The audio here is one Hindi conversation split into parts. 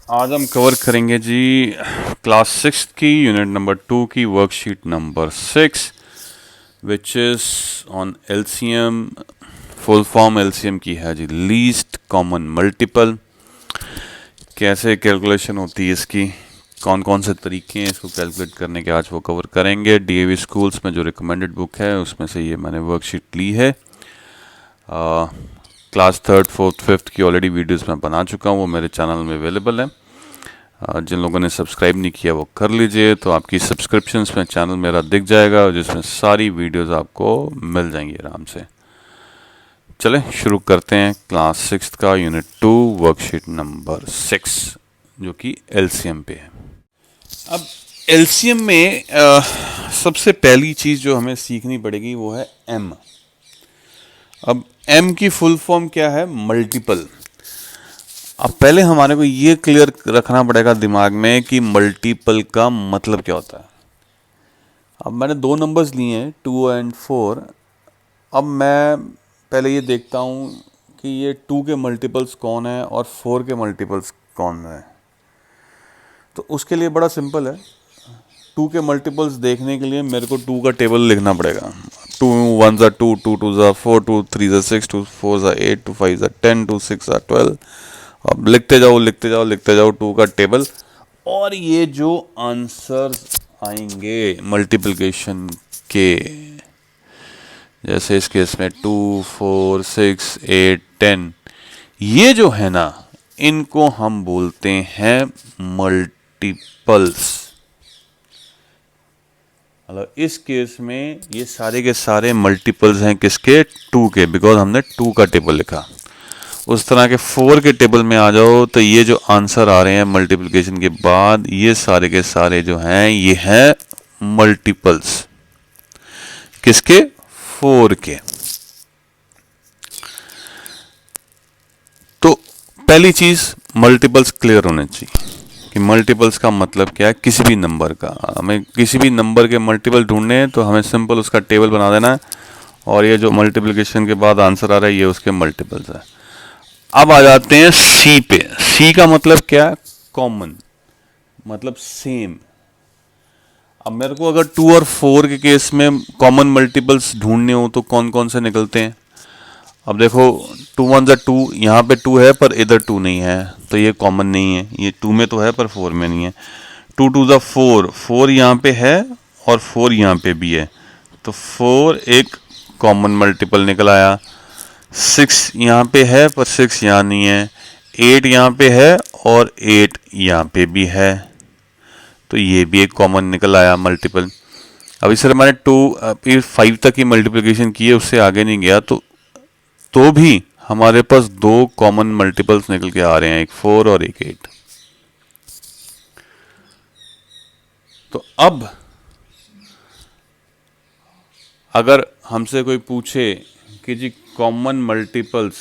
आज हम कवर करेंगे जी क्लास 6 की यूनिट नंबर 2 की worksheet number 6 which is on LCM. Full form LCM की है जी लीस्ट कॉमन मल्टीपल। कैसे कैलकुलेशन होती है इसकी, कौन कौन से तरीके हैं इसको कैलकुलेट करने के, आज वो कवर करेंगे। डीएवी स्कूल्स में जो रिकमेंडेड बुक है उसमें से ये मैंने वर्कशीट ली है। क्लास 3rd 4th 5th की ऑलरेडी वीडियोस मैं बना चुका हूँ, वो मेरे चैनल में अवेलेबल है। जिन लोगों ने सब्सक्राइब नहीं किया वो कर लीजिए, तो आपकी सब्सक्रिप्शंस में चैनल मेरा दिख जाएगा जिसमें सारी वीडियोस आपको मिल जाएंगी आराम से। चलें शुरू करते हैं क्लास 6 का यूनिट 2 वर्कशीट नंबर 6 जो कि एलसीएम पे है। अब एलसीएम में सबसे पहली चीज़ जो हमें सीखनी पड़ेगी वो है एम। अब एम की फुल फॉर्म क्या है? मल्टीपल। अब पहले हमारे को ये क्लियर रखना पड़ेगा दिमाग में कि मल्टीपल का मतलब क्या होता है। अब मैंने दो नंबर्स लिए हैं 2 और 4। अब मैं पहले ये देखता हूँ कि ये 2 के मल्टीपल्स कौन है और 4 के मल्टीपल्स कौन है। तो उसके लिए बड़ा सिंपल है। 2 के मल्टीपल्स देखने के लिए मेरे को 2 का टेबल लिखना पड़ेगा। 2 1 ज़ा 2, 2 2 ज़ा 4, 2 3 ज़ा 6, 2 4 ज़ा 8, 2 5 ज़ा 10, 2 6 ज़ा 12। अब लिखते जाओ लिखते जाओ लिखते जाओ 2 का टेबल, और ये जो आंसर्स आएंगे मल्टीप्लिकेशन के, जैसे इस केस में 2 4 6 8 10, ये जो है ना, इनको हम बोलते हैं मल्टीपल्स। मतलब इस केस में ये सारे के सारे मल्टीपल्स हैं किसके? 2 के, बिकॉज हमने 2 का टेबल लिखा। उस तरह के 4 के टेबल में आ जाओ तो ये जो आंसर आ रहे हैं मल्टीप्लिकेशन के बाद, ये सारे के सारे जो हैं ये हैं मल्टीपल्स किसके? 4 के। तो पहली चीज मल्टीपल्स क्लियर होने चाहिए कि मल्टीपल्स का मतलब क्या है। किसी भी नंबर का, हमें किसी भी नंबर के मल्टीपल ढूंढने हैं तो हमें सिंपल उसका टेबल बना देना है, और ये जो मल्टीप्लिकेशन के बाद आंसर आ रहा है ये उसके मल्टीपल्स है। अब आ जाते हैं सी पे। सी का मतलब क्या है? कॉमन, मतलब सेम। अब मेरे को अगर 2 और 4 के केस में कॉमन मल्टीपल्स ढूंढने हो तो कौन कौन से निकलते हैं? अब देखो 2 1 ज़ा 2, यहाँ पे 2 है पर इधर 2 नहीं है, तो ये कॉमन नहीं है। ये 2 में तो है पर 4 में नहीं है। 2 2 ज़ा 4, 4 यहाँ पे है और 4 यहाँ पे भी है, तो 4 एक कॉमन मल्टीपल निकल आया। 6 यहाँ पे है पर 6 यहाँ नहीं है। 8 यहाँ पे है और 8 यहाँ पे भी है, तो ये भी एक कॉमन निकल आया मल्टीपल। अब इस तरह मैंने 2 5 तक की मल्टीप्लिकेशन की है, उससे आगे नहीं गया, तो भी हमारे पास 2 कॉमन मल्टीपल्स निकल के आ रहे हैं, एक 4 और एक 8। तो अब अगर हमसे कोई पूछे कि जी कॉमन मल्टीपल्स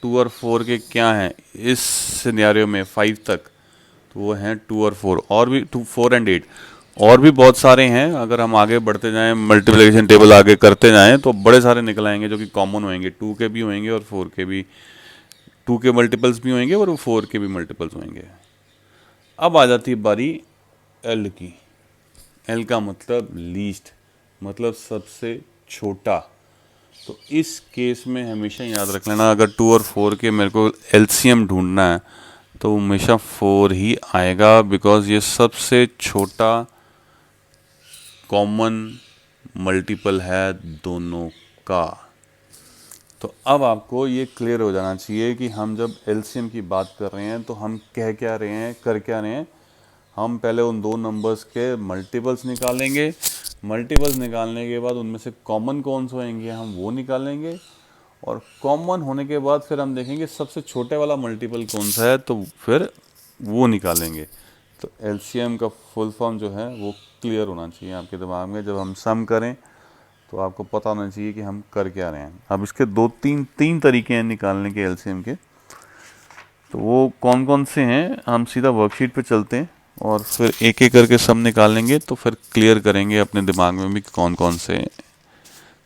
2 और 4 के क्या हैं इस सिनेरियो में 5 तक, तो वो हैं 2 और 4, और भी 2 4 एंड 8, और भी बहुत सारे हैं। अगर हम आगे बढ़ते जाएं, मल्टीप्लिकेशन टेबल आगे करते जाएं, तो बड़े सारे निकल आएंगे जो कि कॉमन होंगे। 2 के भी होंगे और 4 के भी, 2 के मल्टीपल्स भी होंगे और 4 के भी मल्टीपल्स होंगे। अब आ जाती है बारी एल की। एल का मतलब लीस्ट, मतलब सबसे छोटा। तो इस केस में हमेशा याद रख लेना, अगर 2 और 4 के मेरे को एलसीएम ढूंढना है तो हमेशा 4 ही आएगा, बिकॉज ये सबसे छोटा कॉमन मल्टीपल है दोनों का। तो अब आपको ये क्लियर हो जाना चाहिए कि हम जब एलसीएम की बात कर रहे हैं तो हम कह क्या रहे हैं, कर क्या रहे हैं। हम पहले उन दो नंबर्स के मल्टीपल्स निकालेंगे, मल्टीपल्स निकालने के बाद उनमें से कॉमन कौन से होंगे हम वो निकालेंगे, और कॉमन होने के बाद फिर हम देखेंगे सबसे छोटे वाला मल्टीपल कौन सा है, तो फिर वो निकालेंगे। तो एलसीएम का फुल फॉर्म जो है वो क्लियर होना चाहिए आपके दिमाग में। जब हम सम करें तो आपको पता होना चाहिए कि हम कर क्या रहे हैं। अब इसके तीन तरीके हैं निकालने के एलसीएम के, तो वो कौन कौन से हैं हम सीधा वर्कशीट पे चलते हैं और फिर एक एक करके सब निकालेंगे, तो फिर क्लियर करेंगे अपने दिमाग में भी कौन कौन से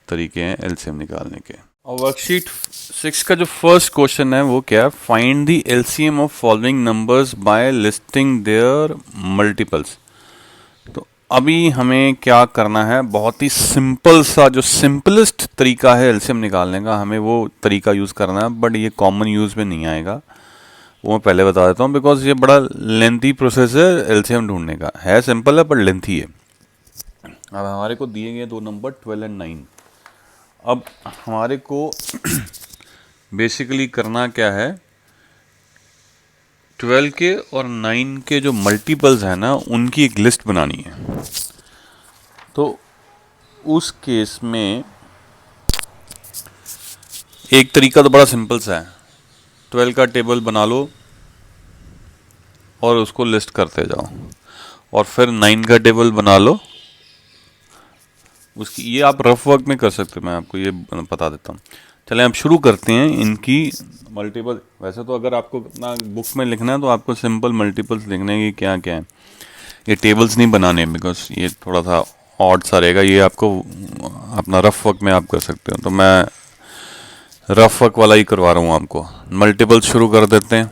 तरीके हैं एलसीएम निकालने के। और वर्कशीट 6 का जो फर्स्ट क्वेश्चन है वो क्या है, find the LCM of following numbers by listing their multiples. तो अभी हमें क्या करना है, बहुत ही सिंपल सा, जो सिंपलेस्ट तरीका है एलसीएम निकालने का, हमें वो तरीका यूज़ करना है, बट ये कॉमन यूज़ में नहीं आएगा, वो मैं पहले बता देता हूँ, बिकॉज ये बड़ा लेंथी प्रोसेस है एलसीएम ढूंढने का। है सिंपल है पर लेंथी है। अब हमारे को दिए गए दो नंबर 12 एंड 9। अब हमारे को बेसिकली करना क्या है, 12 के और 9 के जो मल्टीपल्स हैं ना, उनकी एक लिस्ट बनानी है। तो उस केस में एक तरीका तो बड़ा सिंपल सा है, 12 का टेबल बना लो और उसको लिस्ट करते जाओ, और फिर 9 का टेबल बना लो उसकी। ये आप रफ वर्क में कर सकते हो, मैं आपको ये बता देता हूँ। चलें अब शुरू करते हैं इनकी मल्टीपल। वैसे तो अगर आपको अपना बुक में लिखना है तो आपको सिंपल मल्टीपल्स लिखने की क्या क्या है, ये टेबल्स नहीं बनाने, बिकॉज ये थोड़ा सा ऑड सा रहेगा। ये आपको अपना रफ वर्क में आप कर सकते हो, तो मैं रफ वर्क वाला ही करवा रहा हूँ आपको। मल्टीपल्स शुरू कर देते हैं।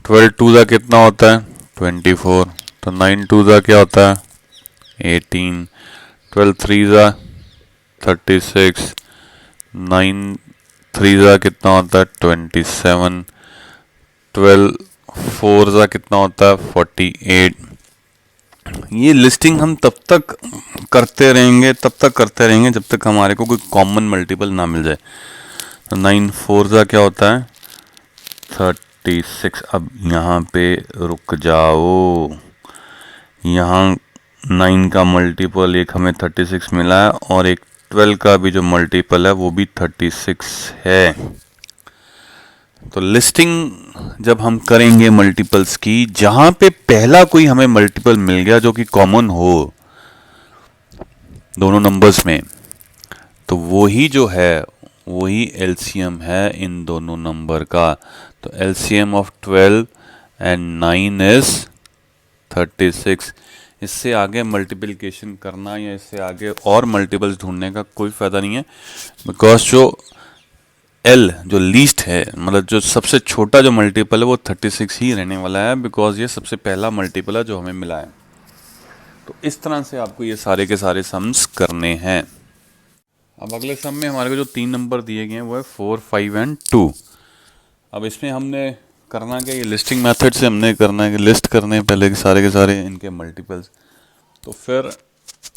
12 टू ज़ा कितना होता है, 24। तो 9 टू ज़ा क्या होता है, 18। 12 थ्री ज़ा 36। 9 थ्री ज़ा कितना होता है, 27। 12 फोर ज़ा कितना होता है, 48। ये लिस्टिंग हम तब तक करते रहेंगे जब तक हमारे को कोई कॉमन मल्टीपल ना मिल जाए। तो 9 फोर ज़ा क्या होता है, 36। अब यहाँ पे रुक जाओ, यहाँ 9 का मल्टीपल एक हमें 36 मिला है, और एक 12 का भी जो मल्टीपल है वो भी 36 है। तो लिस्टिंग जब हम करेंगे मल्टीपल्स की, जहां पे पहला कोई हमें मल्टीपल मिल गया जो कि कॉमन हो दोनों नंबर्स में, तो वो ही जो है वही एलसीएम है इन दोनों नंबर का। तो एलसीएम ऑफ 12 एंड 9 इज 36। इससे आगे मल्टीप्लिकेशन करना या इससे आगे और मल्टीपल्स ढूंढने का कोई फ़ायदा नहीं है, बिकॉज जो एल जो लीस्ट है, मतलब जो सबसे छोटा जो मल्टीपल है, वो 36 ही रहने वाला है, बिकॉज ये सबसे पहला मल्टीपल है जो हमें मिला है। तो इस तरह से आपको ये सारे के सारे सम्स करने हैं। अब अगले सम में हमारे को जो 3 नंबर दिए गए हैं वो है 4, 5 एंड 2। अब इसमें हमने करना क्या, ये लिस्टिंग मेथड से हमने करना है कि लिस्ट करने हैं पहले के सारे इनके मल्टीपल्स। तो फिर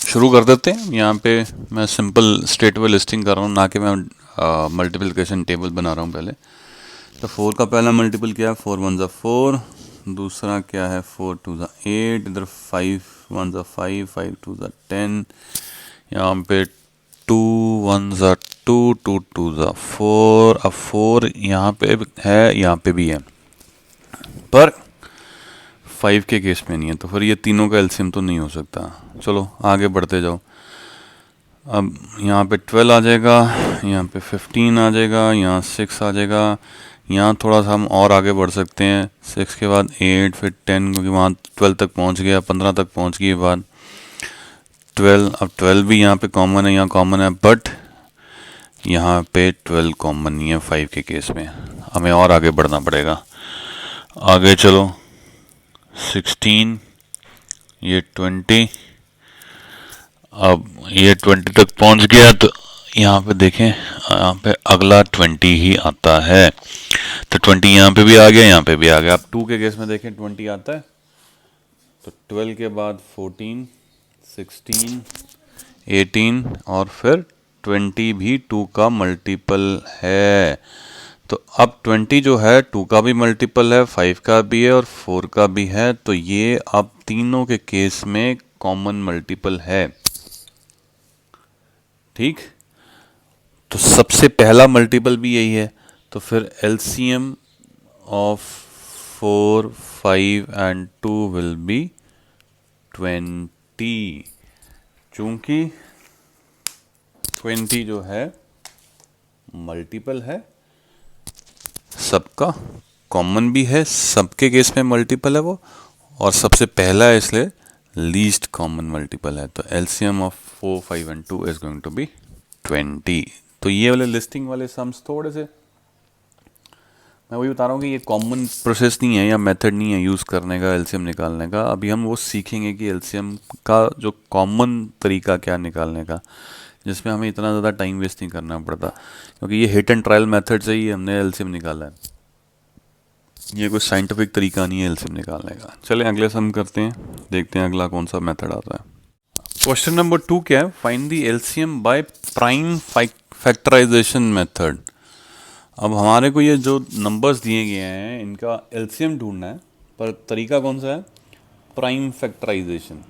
शुरू कर देते हैं। यहाँ पे मैं सिंपल स्ट्रेट वे लिस्टिंग कर रहा हूँ, ना कि मैं मल्टीप्लिकेशन टेबल बना रहा हूँ पहले। तो 4 का पहला मल्टीपल क्या है, 4 1 ज़ा 4। दूसरा क्या है, 4 2 ज़ा 8। इधर 5 1 ज़ा 5, 5 2 ज़ा 10। यहाँ पे 2 1 ज़ा 2, 2 2 ज़ा 4। अब 4 यहाँ पे है, यहाँ पे भी है, पर 5 के केस में नहीं है, तो फिर ये तीनों का एलसीएम तो नहीं हो सकता। चलो आगे बढ़ते जाओ। अब यहाँ पे 12 आ जाएगा, यहाँ पे 15 आ जाएगा, यहाँ 6 आ जाएगा। यहाँ थोड़ा सा हम और आगे बढ़ सकते हैं, 6 के बाद 8, फिर 10, क्योंकि वहाँ 12 तक पहुँच गया, 15 तक पहुँच गई बाद 12। अब 12 भी यहाँ पे कॉमन है, यहाँ कॉमन है, बट यहाँ पे 12 कॉमन नहीं है 5 के केस में। हमें और आगे बढ़ना पड़ेगा। आगे चलो, 16, ये 20। अब ये 20 तक पहुंच गया, तो यहाँ पे देखें, यहाँ पे अगला 20 ही आता है। तो 20 यहाँ पे भी आ गया, यहाँ पे भी आ गया। अब 2 के केस में देखें 20 आता है, तो 12 के बाद 14, 16, 18 और फिर 20 भी 2 का मल्टीपल है। तो अब 20 जो है 2 का भी मल्टीपल है, 5 का भी है और 4 का भी है। तो ये अब तीनों के केस में कॉमन मल्टीपल है। ठीक, तो सबसे पहला मल्टीपल भी यही है। तो फिर LCM of 4, 5 and 2 will be 20। चूंकि 20 जो है मल्टीपल है सबका, कॉमन भी है, सबके केस में मल्टीपल है वो, और सबसे पहला है इसलिए लीस्ट कॉमन मल्टीपल है। तो LCM of 4, 5 and 2 is going to be 20। तो ये वाले लिस्टिंग वाले सम्स थोड़े से, मैं वही बता रहा हूँ कि ये कॉमन प्रोसेस नहीं है या मेथड नहीं है यूज़ करने का एलसीएम निकालने का। अभी हम वो सीखेंगे कि एलसीएम का जो कॉमन तरीका क्या निकालने का, जिसमें हमें इतना ज़्यादा टाइम वेस्ट नहीं करना पड़ता, क्योंकि ये हिट एंड ट्रायल मेथड से ही हमने एलसीएम निकाला है। ये कोई साइंटिफिक तरीका नहीं है एलसीएम निकालने का। चलें अगले सम करते हैं, देखते हैं अगला कौन सा मेथड आता है। क्वेश्चन नंबर 2 क्या है? Find the LCM by prime factorization method. अब हमारे को ये जो नंबर्स दिए गए हैं इनका एलसीएम ढूंढना है, पर तरीका कौन सा है? Prime factorization.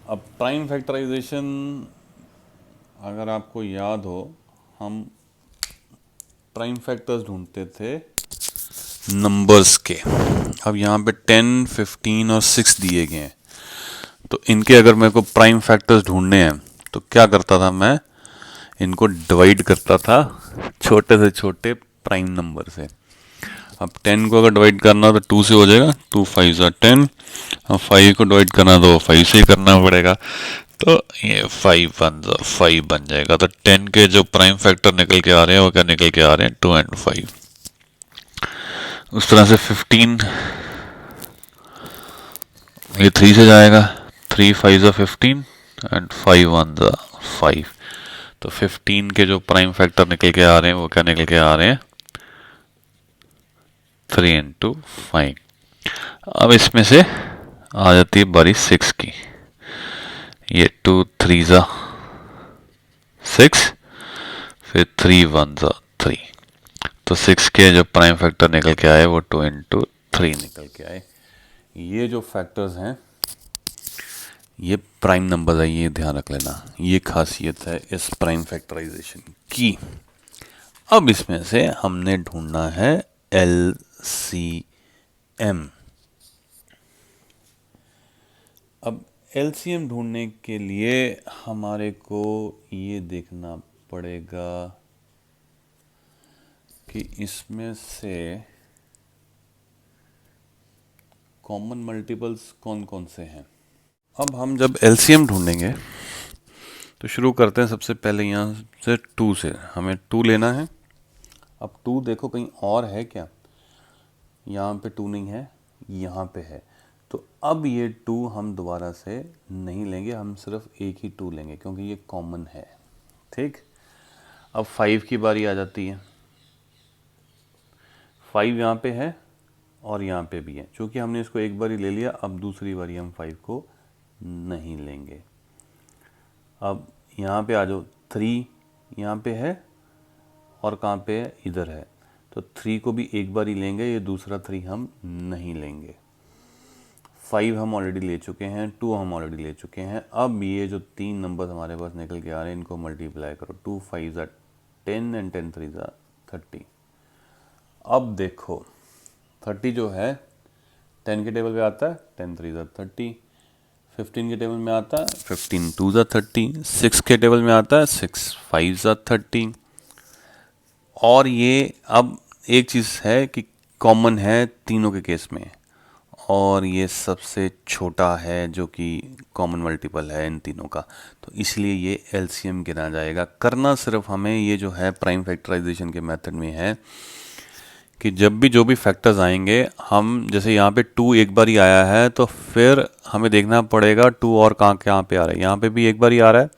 अब प्राइम फैक्टराइजेशन अगर आपको याद हो, हम प्राइम फैक्टर्स ढूंढते थे नंबर्स के। अब यहाँ पे 10, 15 और 6 दिए गए हैं, तो इनके अगर मेरे को प्राइम फैक्टर्स ढूंढने हैं तो क्या करता था मैं? इनको डिवाइड करता था छोटे से छोटे प्राइम नंबर से। अब 10 को अगर डिवाइड करना तो 2 से हो जाएगा, 2 5 10। अब 5 को डिवाइड करना तो 5 से ही करना पड़ेगा, तो ये 5 5 बन जाएगा। तो 10 के जो प्राइम फैक्टर निकल के आ रहे हैं वो क्या निकल के आ रहे हैं? 2 और 5। उस तरह से 15 ये 3 से जाएगा, 3 5 15 एंड 5 1 5। तो 15 के जो प्राइम फैक्टर निकल के आ रहे हैं वो क्या निकल के आ रहे हैं? 3 into 5। अब इसमें से आ जाती है बारी 6 की। ये 2 3 6, फिर 3 1 3। तो 6 के जो प्राइम फैक्टर निकल के आए वो 2 into 3 निकल के आए। ये जो फैक्टर्स हैं ये प्राइम नंबर है, ये ध्यान रख लेना। ये खासियत है इस प्राइम फैक्टराइजेशन की। अब इसमें से हमने ढूंढना है एलसीएम। अब एलसीएम ढूंढने के लिए हमारे को ये देखना पड़ेगा कि इसमें से कॉमन मल्टीपल्स कौन कौन से हैं। अब हम जब एलसीएम ढूंढेंगे तो शुरू करते हैं सबसे पहले यहाँ से 2 से। हमें 2 लेना है। अब 2 देखो कहीं और है क्या? यहाँ पे 2 नहीं है, यहाँ पे है। तो अब ये 2 हम दोबारा से नहीं लेंगे, हम सिर्फ एक ही 2 लेंगे क्योंकि ये कॉमन है। ठीक। अब 5 की बारी आ जाती है। 5 यहाँ पे है और यहाँ पे भी है। चूँकि हमने इसको एक बारी ले लिया, अब दूसरी बारी हम 5 को नहीं लेंगे। अब यहाँ पे आ जाओ, 3 यहाँ पे है और कहाँ पे है? इधर है। तो 3 को भी एक बार ही लेंगे, ये दूसरा 3 हम नहीं लेंगे। 5 हम ऑलरेडी ले चुके हैं, 2 हम ऑलरेडी ले चुके हैं। अब ये जो 3 नंबर हमारे पास निकल के आ रहे हैं इनको मल्टीप्लाई करो। 2 5 10 एंड 10 3 30। अब देखो 30 जो है 10 के टेबल पे आता है, 10 3 30। 15 के टेबल में आता है 15 2 30। 6 के टेबल में आता है 6 5 30। और ये अब एक चीज़ है कि कॉमन है तीनों के केस में, और ये सबसे छोटा है जो कि कॉमन मल्टीपल है इन तीनों का, तो इसलिए ये एलसीएम गिना जाएगा। करना सिर्फ हमें ये जो है प्राइम फैक्टराइजेशन के मेथड में है कि जब भी जो भी फैक्टर्स आएंगे, हम जैसे यहाँ पे 2 एक बार ही आया है तो फिर हमें देखना पड़ेगा 2 और कहाँ पे आ रहा है। यहाँ पे भी एक बार ही आ रहा है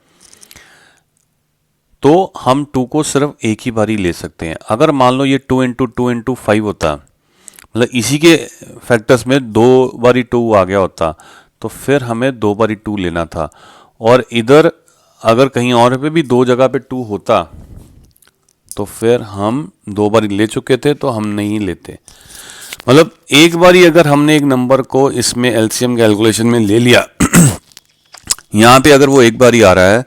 तो हम 2 को सिर्फ एक ही बार ही ले सकते हैं। अगर मान लो ये 2 into 2 into 5 होता, मतलब इसी के फैक्टर्स में 2 बारी 2 आ गया होता, तो फिर हमें 2 बारी 2 लेना था। और इधर अगर कहीं और पे भी 2 जगह पे 2 होता तो फिर हम 2 बारी ले चुके थे तो हम नहीं लेते। मतलब एक बारी अगर हमने एक नंबर को इसमें एलसीएम कैलकुलेशन में ले लिया यहाँ पे अगर वो एक बारी आ रहा है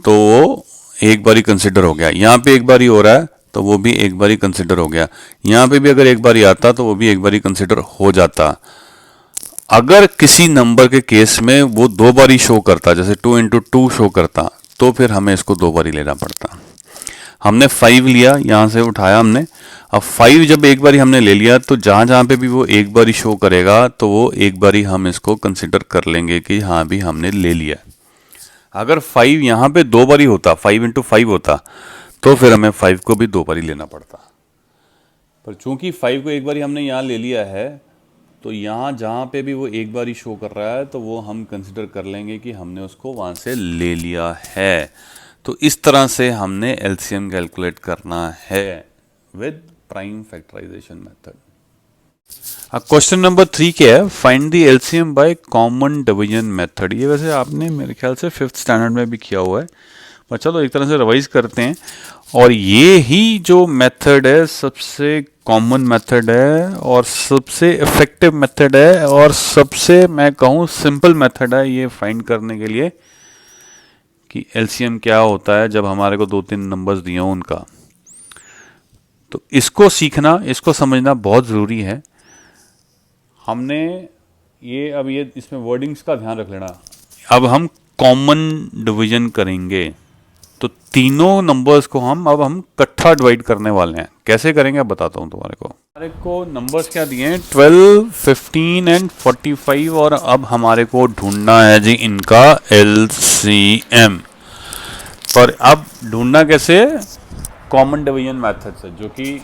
तो वो एक बारी कंसिडर हो गया, यहाँ पे एक बारी हो रहा है तो वो भी एक बारी कंसिडर हो गया, यहाँ पे भी अगर एक बारी आता तो वो भी एक बारी कंसिडर हो जाता। अगर किसी नंबर के केस में वो 2 बारी शो करता, जैसे 2 into 2 शो करता, तो फिर हमें इसको 2 बारी लेना पड़ता। हमने 5 लिया, यहाँ से उठाया हमने। अब 5 जब एक बारी हमने ले लिया तो जहाँ जहाँ पे भी वो एक बारी शो करेगा तो वो एक बारी हम इसको कंसिडर कर लेंगे कि हाँ भी हमने ले लिया। अगर 5 यहाँ पे 2 बारी होता, 5 इंटू 5 होता, तो फिर हमें 5 को भी 2 बारी लेना पड़ता। पर चूंकि 5 को एक बारी हमने यहाँ ले लिया है, तो यहाँ जहाँ पे भी वो एक बारी शो कर रहा है, तो वो हम कंसिडर कर लेंगे कि हमने उसको वहाँ से ले लिया है। तो इस तरह से हमने एलसीएम कैलकुलेट करना है with prime factorization method. Question number 3 क्या है? Find the LCM by common division method. ये वैसे आपने मेरे ख्याल से 5th स्टैंडर्ड में भी किया हुआ है, पर चलो एक तरह से रिवाइज करते हैं। और ये ही जो मेथड है सबसे कॉमन मेथड है और सबसे इफेक्टिव मेथड है और सबसे मैं कहूँ सिंपल मेथड है ये फाइंड करने के लिए कि एलसीएम क्या होता है जब हमारे को 2-3 नंबर्स दिए हों उनका। तो इसको सीखना, इसको समझना बहुत ज़रूरी है। हमने ये इसमें वर्डिंग्स का ध्यान रख लेना। अब हम कॉमन डिवीजन करेंगे, तो तीनों नंबर्स को हम इकट्ठा डिवाइड करने वाले हैं। कैसे करेंगे अब बताता हूँ तुम्हारे को। हमारे को नंबर्स क्या दिए हैं? 12, 15 एंड 45। और अब हमारे को ढूंढना है जी इनका एलसीएम। पर अब ढूंढना कैसे? कॉमन डिवीजन मेथड से, जो कि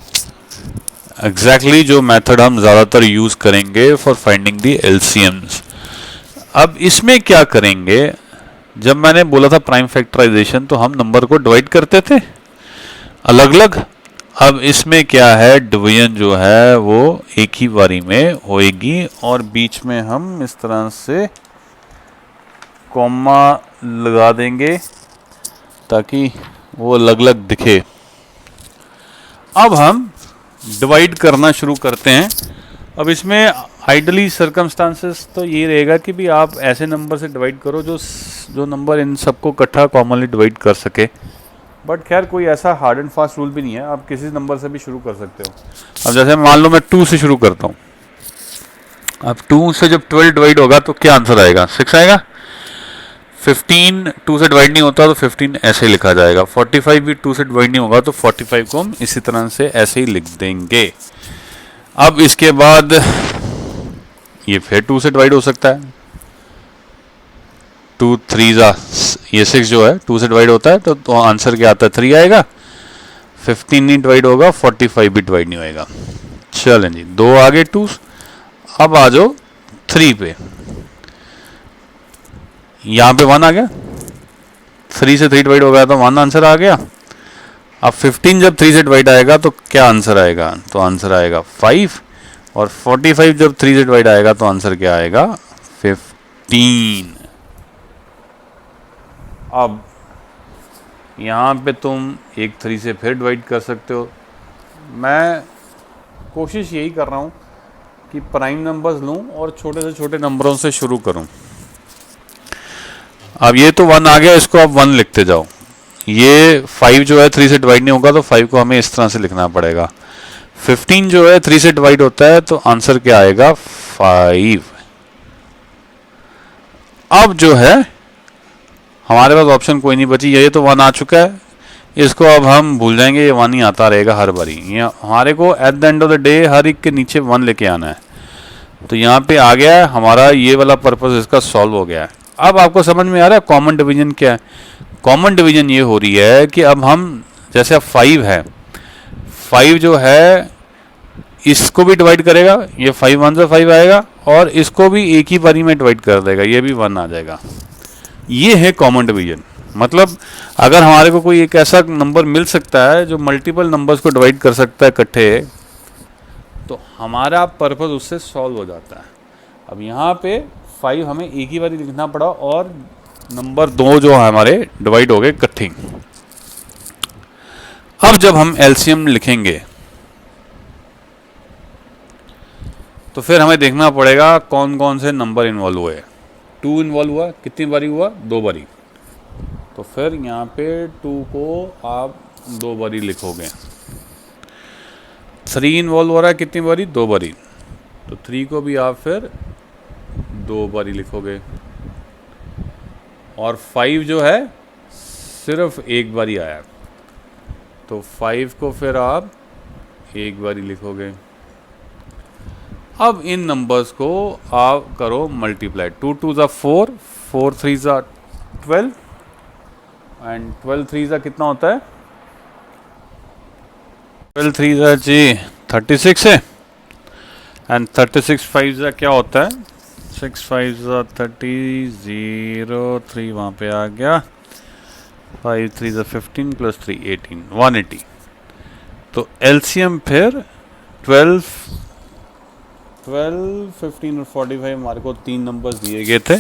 एग्जैक्टली जो मेथड हम ज़्यादातर यूज़ करेंगे फॉर फाइंडिंग द एलसीएम्स। अब इसमें क्या करेंगे? जब मैंने बोला था प्राइम फैक्टराइजेशन, तो हम नंबर को डिवाइड करते थे अलग अलग। अब इसमें क्या है? डिवीजन जो है वो एक ही बारी में होएगी और बीच में हम इस तरह से कॉमा लगा देंगे ताकि वो अलग अलग दिखे। अब हम डिवाइड करना शुरू करते हैं। अब इसमें आइडली सर्कमस्टांसेस तो ये रहेगा कि भी आप ऐसे नंबर से डिवाइड करो जो नंबर इन सबको इकट्ठा कॉमनली डिवाइड कर सके। बट खैर कोई ऐसा हार्ड एंड फास्ट रूल भी नहीं है, आप किसी नंबर से भी शुरू कर सकते हो। अब जैसे मान लो मैं 2 से शुरू करता हूँ। अब 2 से जब 12 डिवाइड होगा तो क्या आंसर आएगा? 6 आएगा। 15 2 से डिवाइड नहीं होता तो 15 ऐसे ही लिखा जाएगा। 45 भी 2 से डिवाइड नहीं होगा तो 45 को हम इसी तरह से ऐसे ही लिख देंगे। अब इसके बाद ये फिर 2 से डिवाइड हो सकता है। 2 3 ये 6 जो है 2 से डिवाइड होता है तो आंसर क्या आता है? 3 आएगा। 15 नहीं डिवाइड होगा, 45 भी डिवाइड नहीं होएगा। चलें जी, 2 आगे 2। अब आ जाओ 3 पे। यहाँ पे 1 आ गया। 3 से 3 डिवाइड हो गया तो 1 आंसर आ गया। अब 15 जब 3 से डिवाइड आएगा तो क्या आंसर आएगा? तो आंसर आएगा 5। और 45 जब 3 से डिवाइड आएगा तो आंसर क्या आएगा? 15। अब यहाँ पे तुम एक 3 से फिर डिवाइड कर सकते हो। मैं कोशिश यही कर रहा हूँ कि प्राइम नंबर्स लूँ और छोटे से छोटे नंबरों से शुरू करूँ। अब ये तो 1 आ गया, इसको अब 1 लिखते जाओ। ये 5 जो है 3 से डिवाइड नहीं होगा तो 5 को हमें इस तरह से लिखना पड़ेगा। 15 जो है 3 से डिवाइड होता है तो आंसर क्या आएगा? 5। अब जो है हमारे पास ऑप्शन कोई नहीं बची। ये तो 1 आ चुका है, इसको अब हम भूल जाएंगे, ये 1 ही आता रहेगा हर बारी। ये हमारे को at the end of the day हर एक के नीचे 1 लेके आना है। तो यहाँ पे आ गया है हमारा ये वाला पर्पस, इसका सॉल्व हो गया है। अब आपको समझ में आ रहा है कॉमन डिवीजन क्या है? कॉमन डिवीजन ये हो रही है कि अब हम जैसे अब 5 है, 5 जो है इसको भी डिवाइड करेगा, ये 5 1 से 5 आएगा, और इसको भी एक ही बारी में डिवाइड कर देगा, ये भी 1 आ जाएगा। ये है कॉमन डिवीजन। मतलब अगर हमारे को कोई एक ऐसा नंबर मिल सकता है जो मल्टीपल नंबर्स को डिवाइड कर सकता है इकट्ठे, तो हमारा पर्पस उससे सॉल्व हो जाता है। अब यहाँ पे 5 हमें एक ही बारी लिखना पड़ा और नंबर 2 जो हमारे डिवाइड हो गए इकट्ठे। अब जब हम एलसीएम लिखेंगे तो फिर हमें देखना पड़ेगा कौन कौन से नंबर इन्वॉल्व हुए। 2 इन्वॉल्व हुआ, कितनी बारी हुआ? 2 बारी। तो फिर यहाँ पे 2 को आप 2 बारी लिखोगे। 3 इन्वॉल्व हो रहा है, कितनी बारी? 2 बारी। तो 3 को भी आप फिर 2 बारी लिखोगे। और 5 जो है सिर्फ एक बारी आया, तो 5 को फिर आप एक बारी लिखोगे। अब इन नंबर्स को आप करो मल्टीप्लाई। 2 2 ज़ा 4, 4 3 ज़ा 12, एंड 12 थ्री ज़ा कितना होता है? 12 थ्री ज़ा जी 36 है, एंड 36 फाइव ज़ा क्या होता है? 6 फाइव ज़ा 30, 0 3 वहाँ पे आ गया, 5 3 ज़ा 15 प्लस 3 18, 180। तो एलसीएम फिर 12, 15 और 45 हमारे को 3 नंबर्स दिए गए थे।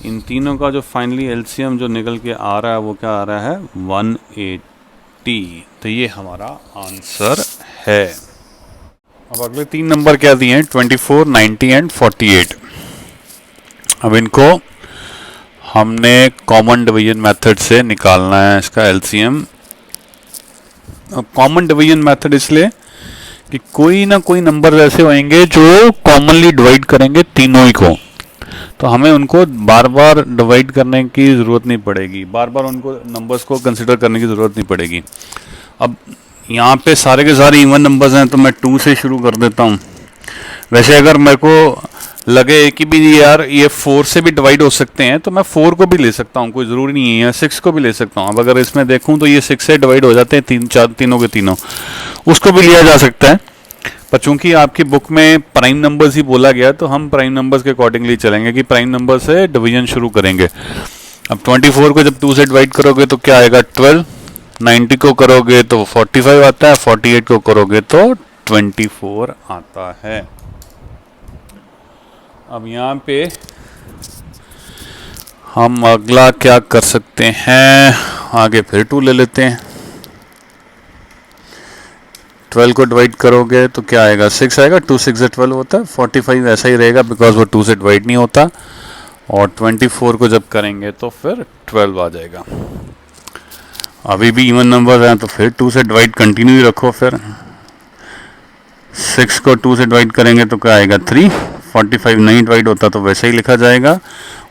इन तीनों का जो फाइनली एलसीएम जो निकल के आ रहा है वो क्या आ रहा है? 180। तो ये हमारा आंसर है। अब अगले 3 नंबर क्या दिए हैं? 24, 90 एंड 48। अब इनको हमने कॉमन डिवीजन मेथड से निकालना है इसका एलसीएम। अब कॉमन डिवीजन मेथड इसलिए कि कोई ना कोई नंबर ऐसे होंगे जो कॉमनली डिवाइड करेंगे तीनों ही को, तो हमें उनको बार बार डिवाइड करने की ज़रूरत नहीं पड़ेगी, बार बार उनको नंबर्स को कंसिडर करने की ज़रूरत नहीं पड़ेगी। अब यहाँ पे सारे के सारे इवन नंबर्स हैं तो मैं 2 से शुरू कर देता हूँ। वैसे अगर मेरे को लगे कि भी यार ये 4 से भी डिवाइड हो सकते हैं तो मैं 4 को भी ले सकता हूँ, कोई ज़रूरी नहीं है, 6 को भी ले सकता हूँ। अब अगर इसमें देखूँ तो ये 6 से डिवाइड हो जाते हैं, तीनों के तीनों, उसको भी लिया जा सकता है। पर चूंकि आपकी बुक में प्राइम नंबर्स ही बोला गया तो हम प्राइम नंबर्स के अकॉर्डिंगली चलेंगे कि प्राइम नंबर से डिवीजन शुरू करेंगे। अब 24 को जब 2 से डिवाइड करोगे तो क्या आएगा? 12। 90 को करोगे तो 45 आता है, 48 को करोगे तो 24 आता है। अब यहाँ पे हम अगला क्या कर सकते हैं? आगे फिर 2 ले लेते हैं। 12 को डिवाइड करोगे तो क्या आएगा? 6 आएगा, 2 6 से 12 होता है। 45 ऐसा ही रहेगा बिकॉज वो 2 से डिवाइड नहीं होता, और 24 को जब करेंगे तो फिर 12 आ जाएगा। अभी भी इवन नंबर हैं तो फिर 2 से डिवाइड कंटिन्यू ही रखो। फिर 6 को 2 से डिवाइड करेंगे तो क्या आएगा? 3। 45 नहीं डिवाइड होता तो वैसे ही लिखा जाएगा,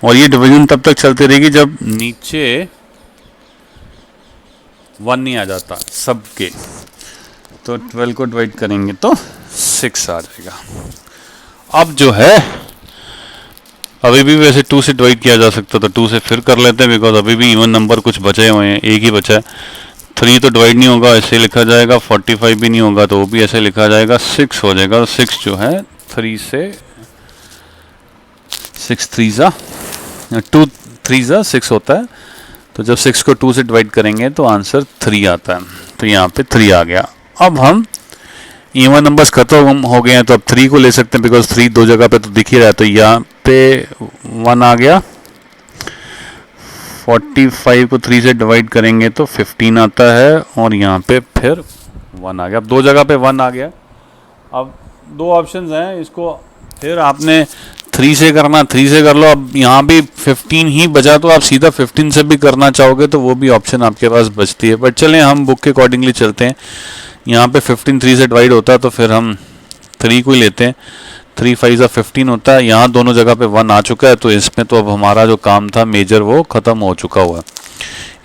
और ये डिवीजन तब तक चलती रहेगी जब नीचे 1 नहीं आ जाता सबके। तो 12 को डिवाइड करेंगे तो 6 आ जाएगा। अब जो है अभी भी वैसे 2 से डिवाइड किया जा सकता, तो 2 से फिर कर लेते हैं बिकॉज अभी भी इवन नंबर कुछ बचे हुए हैं, एक ही बचा है। 3 तो डिवाइड नहीं होगा, ऐसे लिखा जाएगा। 45 भी नहीं होगा तो वो भी ऐसे लिखा जाएगा। 6 हो जाएगा, 6 जो है 3 से 6 3 ज़ा 2 3 ज़ा 6 होता है। तो जब 6 को 2 से डिवाइड करेंगे तो आंसर 3 आता है। तो यहाँ पे 3 आ गया। अब हम इवन नंबर्स खत्म हो गए हैं तो अब 3 को ले सकते हैं बिकॉज 3 दो जगह पे तो दिख ही रहा है। तो यहाँ पे 1 आ गया। 45 को 3 से डिवाइड करेंगे तो 15 आता है, और यहाँ पे फिर 1 आ गया। अब दो जगह पे 1 आ गया। अब 2 ऑप्शंस हैं, इसको फिर आपने 3 से करना, 3 से कर लो। अब यहाँ भी 15 ही बचा तो आप सीधा 15 से भी करना चाहोगे तो वो भी ऑप्शन आपके पास बचती है। बट चलें हम बुक के अकॉर्डिंगली चलते हैं। यहाँ पे 15 3 से डिवाइड होता है तो फिर हम 3 को ही लेते हैं। 3 5 ज़ा 15 होता है। यहाँ दोनों जगह पे 1 आ चुका है तो इसमें तो अब हमारा जो काम था मेजर वो ख़त्म हो चुका हुआ है।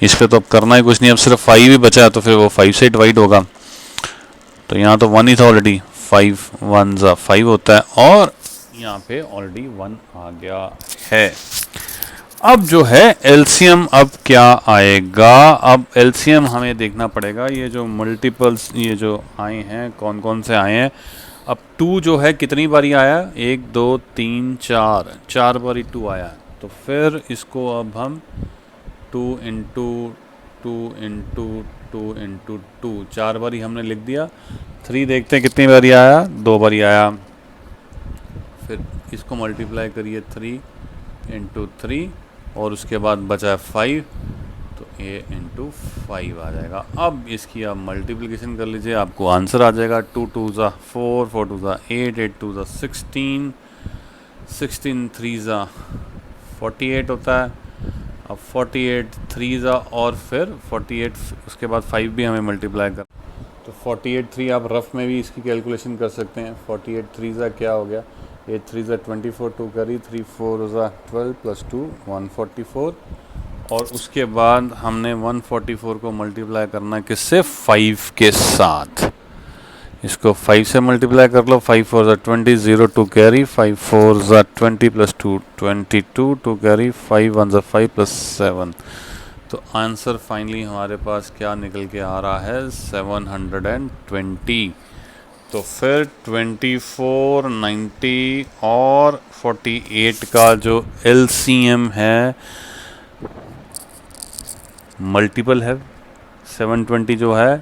इस पर तो अब करना ही कुछ नहीं। अब सिर्फ 5 ही बचा है तो फिर वो 5 से डिवाइड होगा। तो यहाँ तो 1 ही था ऑलरेडी। 5 1 ज़ा 5 होता है, और यहाँ पे ऑलरेडी 1 आ गया है। अब जो है एलसीएम अब क्या आएगा? अब एलसीएम हमें देखना पड़ेगा। ये जो मल्टीपल्स ये जो आए हैं कौन कौन से आए हैं। अब 2 जो है कितनी बारी आया? 1 2 3 4 बारी 2 आया। तो फिर इसको अब हम 2 इंटू 2 इंटू 2 इंटू 2 4 बारी हमने लिख दिया। 3 देखते हैं कितनी बारी आया? 2 बारी आया। फिर इसको मल्टीप्लाई करिए 3 इंटू 3, और उसके बाद बचा है 5, तो a इंटू 5 आ जाएगा। अब इसकी आप मल्टीप्लिकेशन कर लीजिए, आपको आंसर आ जाएगा। 2 2 ज़ा 4 4 2 ज़ा 8 8 2 ज़ा 16 16 3 ज़ा 48 होता है। अब 48 3 ज़ा और फिर 48 उसके बाद 5 भी हमें मल्टीप्लाई कर, तो 48 3 आप रफ में भी इसकी कैलकुलेशन कर सकते हैं। 48 3 ज़ा क्या हो गया? 8 3 ज़ा 24 2 करी 3 4 ज़ा 12 प्लस 2 144, और उसके बाद हमने 144 को मल्टीप्लाई करना किससे? 5 के साथ। इसको 5 से मल्टीप्लाई कर लो। 5 4 ज़ा 20 0 2 कैरी 5 4 ज़ा 20 प्लस 2 22 2 कैरी 5 1 ज़ा 5 प्लस 7, तो आंसर फाइनली हमारे पास क्या निकल के आ रहा है, 720। तो फिर 24, 90 और 48 का जो LCM है, मल्टीपल है 720 जो है,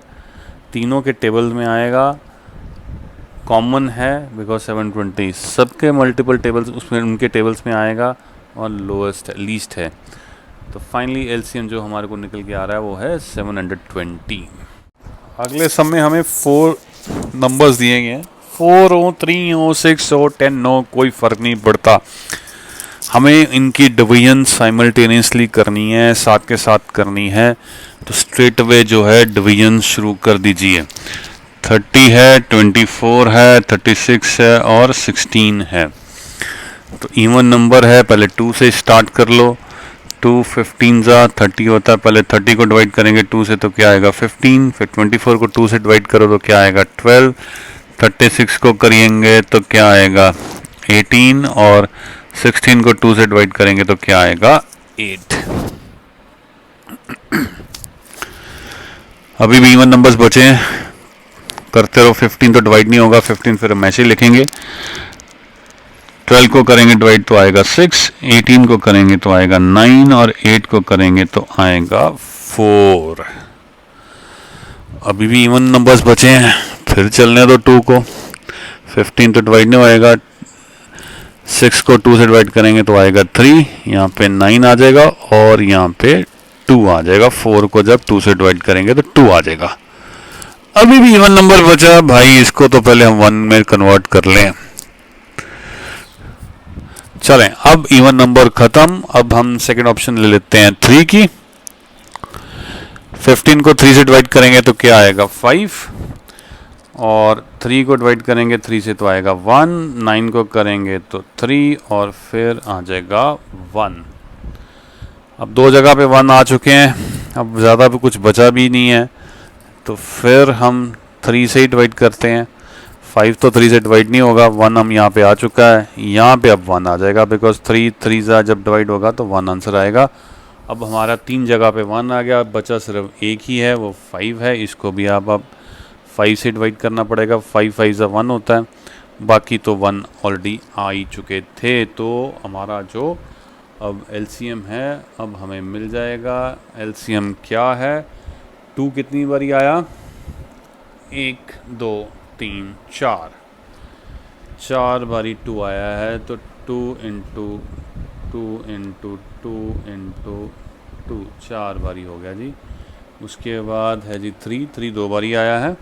तीनों के टेबल में आएगा, कॉमन है बिकॉज 720 सबके मल्टीपल टेबल्स उसमें उनके टेबल्स में आएगा और लोएस्ट लीस्ट है। तो फाइनली LCM जो हमारे को निकल के आ रहा है वो है 720। अगले सब में हमें 4 नंबर्स दिए गए हैं, 4 हो, 3 हो, 6 हो, 10 हो, कोई फ़र्क नहीं पड़ता। हमें इनकी डिवीजन साइमल्टेनियसली करनी है, साथ के साथ करनी है। तो स्ट्रेट अवे जो है डिवीजन शुरू कर दीजिए। 30 है, 24 है, 36 है और 16 है। तो इवन नंबर है, पहले 2 से स्टार्ट कर लो। 2 15 30 होता है, पहले 30 को डिवाइड करेंगे 2 से तो क्या आएगा 15, फिर 24 को 2 से डिवाइड करो तो क्या आएगा 12, 36 को करेंगे तो क्या आएगा 18 और 16 को 2 से डिवाइड करेंगे तो क्या आएगा 8। अभी भी इवन नंबर्स बचे हैं, करते रहो। 15 तो डिवाइड नहीं होगा, 15 फिर हम ऐसे लिखेंगे। 12 को करेंगे डिवाइड तो आएगा 6, 18 को करेंगे तो आएगा 9 और 8 को करेंगे तो आएगा 4। अभी भी इवन नंबर्स बचे हैं, फिर चलने दो 2 को। 15 तो डिवाइड नहीं होएगा, 6 को 2 से डिवाइड करेंगे तो आएगा 3, यहाँ पे 9 आ जाएगा और यहाँ पे 2 आ जाएगा। 4 को जब 2 से डिवाइड करेंगे तो 2 आ जाएगा। अभी भी इवन नंबर बचा भाई, इसको तो पहले हम 1 में कन्वर्ट कर लें। चलें, अब इवन नंबर खत्म। अब हम सेकंड ऑप्शन ले लेते हैं 3 की। 15 को 3 से डिवाइड करेंगे तो क्या आएगा 5 और 3 को डिवाइड करेंगे 3 से तो आएगा 1, 9 को करेंगे तो 3 और फिर आ जाएगा 1। अब 2 जगह पे 1 आ चुके हैं, अब ज़्यादा भी कुछ बचा भी नहीं है, तो फिर हम 3 से ही डिवाइड करते हैं। 5 तो 3 से डिवाइड नहीं होगा, 1 हम यहाँ पे आ चुका है, यहाँ पे अब 1 आ जाएगा बिकॉज 3 3 जब डिवाइड होगा तो 1 आंसर आएगा। अब हमारा 3 जगह पे 1 आ गया, बचा सिर्फ एक ही है, वो 5 है। इसको भी आप अब 5 से डिवाइड करना पड़ेगा। 5 5 1 होता है, बाकी तो 1 ऑलरेडी आ ही चुके थे। तो हमारा जो अब LCM है अब हमें मिल जाएगा। LCM क्या है, 2 कितनी बारी आया, 1 2 3 4 बारी 2 आया है। तो 2 इंटू 2 इंटू 2 इंटू 2 4 बारी हो गया जी। उसके बाद है जी 3 2 बारी आया है,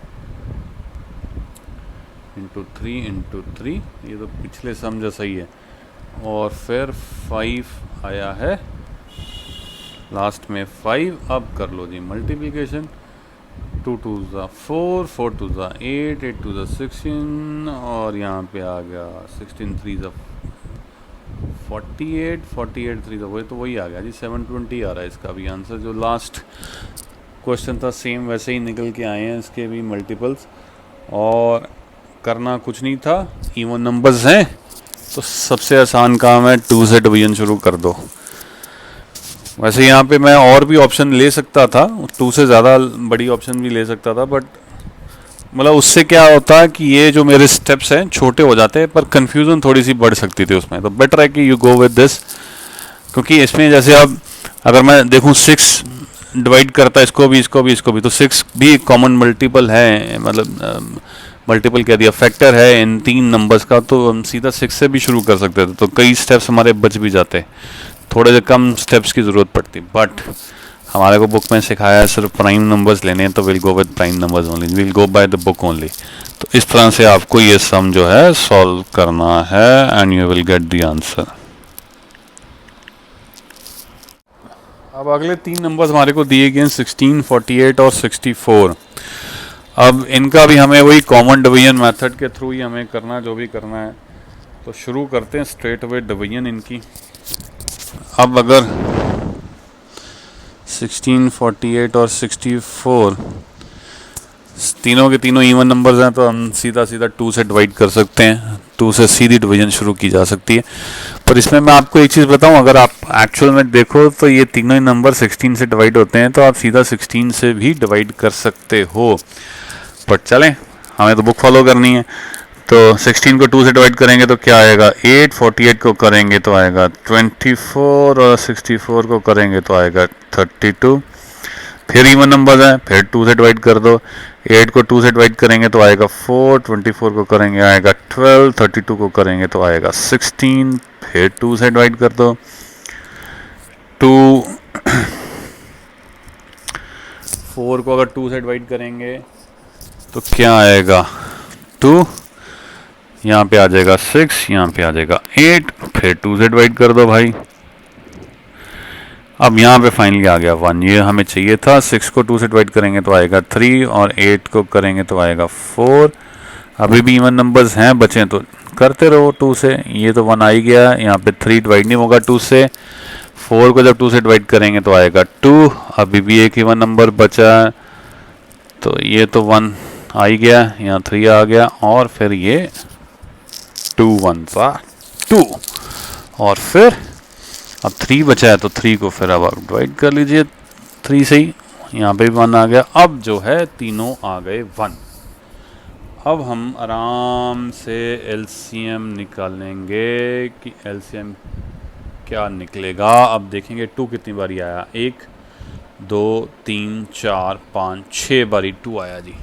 इंटू 3, ये तो पिछले सम जैसा ही है। और फिर 5 आया है लास्ट में 5। अब कर लो जी मल्टीप्लिकेशन। 2 2 4, 4 2 8, 8 2 16 और यहाँ पे आ गया 16 3 48, 48 3 वही तो वही आ गया जी, 720 आ रहा है इसका भी आंसर। जो लास्ट क्वेश्चन था सेम वैसे ही निकल के आए हैं इसके भी मल्टीपल्स, और करना कुछ नहीं था। इवन नंबर्स हैं तो सबसे आसान काम है 2 से डिवीजन शुरू कर दो। वैसे यहाँ पे मैं और भी ऑप्शन ले सकता था, 2 से ज़्यादा बड़ी ऑप्शन भी ले सकता था, बट मतलब उससे क्या होता है कि ये जो मेरे स्टेप्स हैं छोटे हो जाते हैं, पर कन्फ्यूज़न थोड़ी सी बढ़ सकती थी उसमें। तो बेटर है कि यू गो विद दिस, क्योंकि इसमें जैसे अब अगर मैं देखूँ 6 डिवाइड करता है इसको भी, तो 6 भी कॉमन मल्टीपल है, मतलब मल्टीपल कह दिया, फैक्टर है इन 3 नंबर्स का, तो हम सीधा 6 से भी शुरू कर सकते थे। तो कई स्टेप्स हमारे बच भी जाते, थोड़े से कम स्टेप्स की ज़रूरत पड़ती। बट हमारे को बुक में सिखाया है सिर्फ प्राइम नंबर्स लेने हैं, तो will go with prime numbers only, will go by the book only. तो इस तरह से आपको ये सम जो है सॉल्व करना है and you will get the answer. अब अगले 3 नंबर्स हमारे को दिए गए 16, 48 और 64। अब इनका भी हमें वही कॉमन डिवीजन मेथड के थ्रू ही हमें करना है, जो भी करना है। तो शुरू करते हैं स्ट्रेट अवे डिवीजन इनकी। अब अगर 16, 48 और 64 तीनों के तीनों इवन नंबर्स हैं, तो हम सीधा 2 से डिवाइड कर सकते हैं। 2 से सीधी डिवीजन शुरू की जा सकती है। पर इसमें मैं आपको एक चीज़ बताऊं, अगर आप एक्चुअल में देखो तो ये तीनों ही नंबर 16 से डिवाइड होते हैं, तो आप सीधा 16 से भी डिवाइड कर सकते हो। पर चलें, हमें तो बुक फॉलो करनी है। तो 16 को 2 से डिवाइड करेंगे तो क्या आएगा 8, 48 को करेंगे तो आएगा 24 और 64 को करेंगे तो आएगा 32। फिर इवन नंबर्स हैं, फिर 2 से डिवाइड कर दो। 8 को 2 से डिवाइड करेंगे तो आएगा 4, 24 को करेंगे आएगा 12, 32 को करेंगे तो आएगा 16। फिर 2 से डिवाइड कर दो। 2 4 को अगर 2 से डिवाइड करेंगे तो क्या आएगा 2, यहाँ पे आ जाएगा 6, यहाँ पे आ जाएगा 8। फिर 2 से डिवाइड कर दो भाई। अब यहाँ पे फाइनली आ गया 1, ये हमें चाहिए था। 6 को 2 से डिवाइड करेंगे तो आएगा 3 और 8 को करेंगे तो आएगा 4। अभी भी इवन नंबर्स हैं, बचे तो करते रहो 2 से। ये तो 1 आ ही गया, यहाँ पे 3 डिवाइड नहीं होगा 2 से। 4 को जब 2 से डिवाइड करेंगे तो आएगा 2। अभी भी एक इवन नंबर बचा, तो ये तो 1 आ ही गया, यहाँ 3 आ गया और फिर ये 2 1 2 और फिर अब 3 बचा है, तो 3 को फिर अब आप डिवाइड कर लीजिए 3 से ही। यहाँ पे भी 1 आ गया। अब जो है तीनों आ गए 1। अब हम आराम से एलसीएम निकालेंगे कि एलसीएम क्या निकलेगा। अब देखेंगे 2 कितनी बारी आया, 1 2 3 4 5 6 बारी 2 आया जी।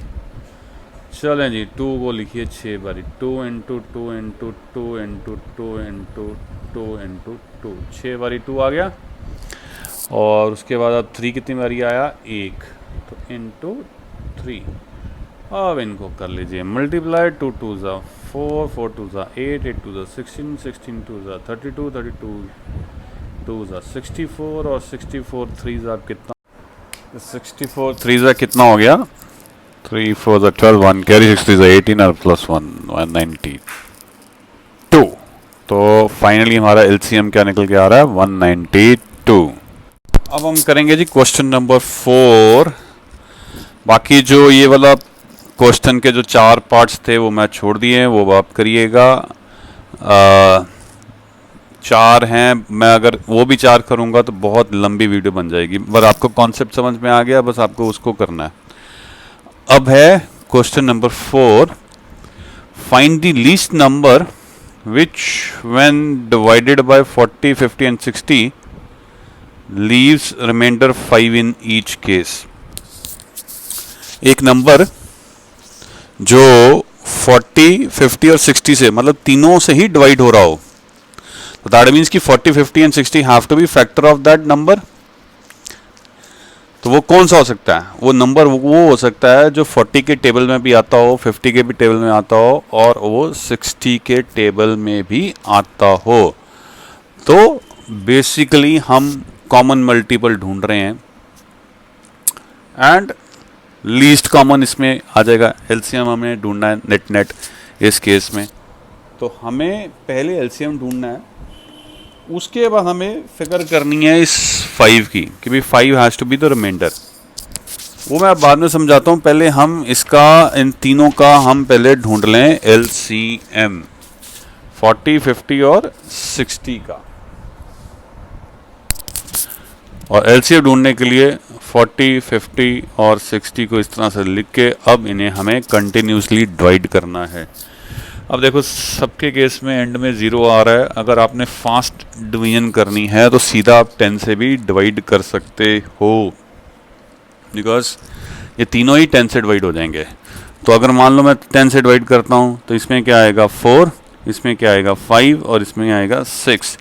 चलें जी, 2 को लिखिए 6 बारी। 2 into 2 into 2 into 2 into 2 into 2, 6 बारी 2 आ गया। और उसके बाद अब 3 कितनी बारी आया, 1, तो इंटू 3। अब इनको कर लीजिए मल्टीप्लाई। 2 2 ज़ा 4, 4 2 ज़ा 8, 8 2 ज़ा 16, 16 2 ज़ा 32, 32 2 ज़ा 64 और 64 3 ज़ा कितना, 64 3 ज़ा कितना हो गया, 3 4 ज़ा 12, 1 कैरी 6 3 ज़ा 18 और प्लस 1 192। तो फाइनली हमारा एलसीएम क्या निकल के आ रहा है 192। अब हम करेंगे जी क्वेश्चन नंबर 4। बाकी जो ये वाला क्वेश्चन के जो 4 पार्ट्स थे वो मैं छोड़ दिए हैं, वो आप करिएगा। 4 हैं, मैं अगर वो भी 4 करूँगा तो बहुत लंबी वीडियो बन जाएगी। बस आपको कॉन्सेप्ट समझ में आ गया, बस आपको उसको करना है। अब है question number 4, find the least number which when divided by 40, 50 and 60 leaves remainder 5 in each case। एक नंबर जो 40, 50 और 60 से, मतलब तीनों से ही डिवाइड हो रहा हो, तो दैट मीन्स कि 40, 50 and 60 have to be factor of that number. तो वो कौन सा हो सकता है, वो नंबर वो हो सकता है जो 40 के टेबल में भी आता हो, 50 के भी टेबल में आता हो और वो 60 के टेबल में भी आता हो। तो बेसिकली हम कॉमन मल्टीपल ढूंढ रहे हैं एंड लीस्ट कॉमन इसमें आ जाएगा। एलसीएम हमें ढूंढना है नेट इस केस में। तो हमें पहले एलसीएम ढूंढना है, उसके बाद हमें फिगर करनी है इस 5 की कि भाई 5 has to be the remainder. वो मैं बाद में समझाता हूँ, पहले हम इसका, इन तीनों का हम पहले ढूंढ लें एलसीएम 40, 50 और 60 का। और एलसीएम ढूंढने के लिए 40, 50 और 60 को इस तरह से लिख के अब इन्हें हमें कंटिन्यूसली डिवाइड करना है। अब देखो सबके केस में एंड में 0 आ रहा है। अगर आपने फास्ट डिवीजन करनी है तो सीधा आप 10 से भी डिवाइड कर सकते हो, बिकॉज ये तीनों ही 10 से डिवाइड हो जाएंगे। तो अगर मान लो मैं 10 से डिवाइड करता हूँ तो इसमें क्या आएगा 4, इसमें क्या आएगा 5 और इसमें आएगा 6।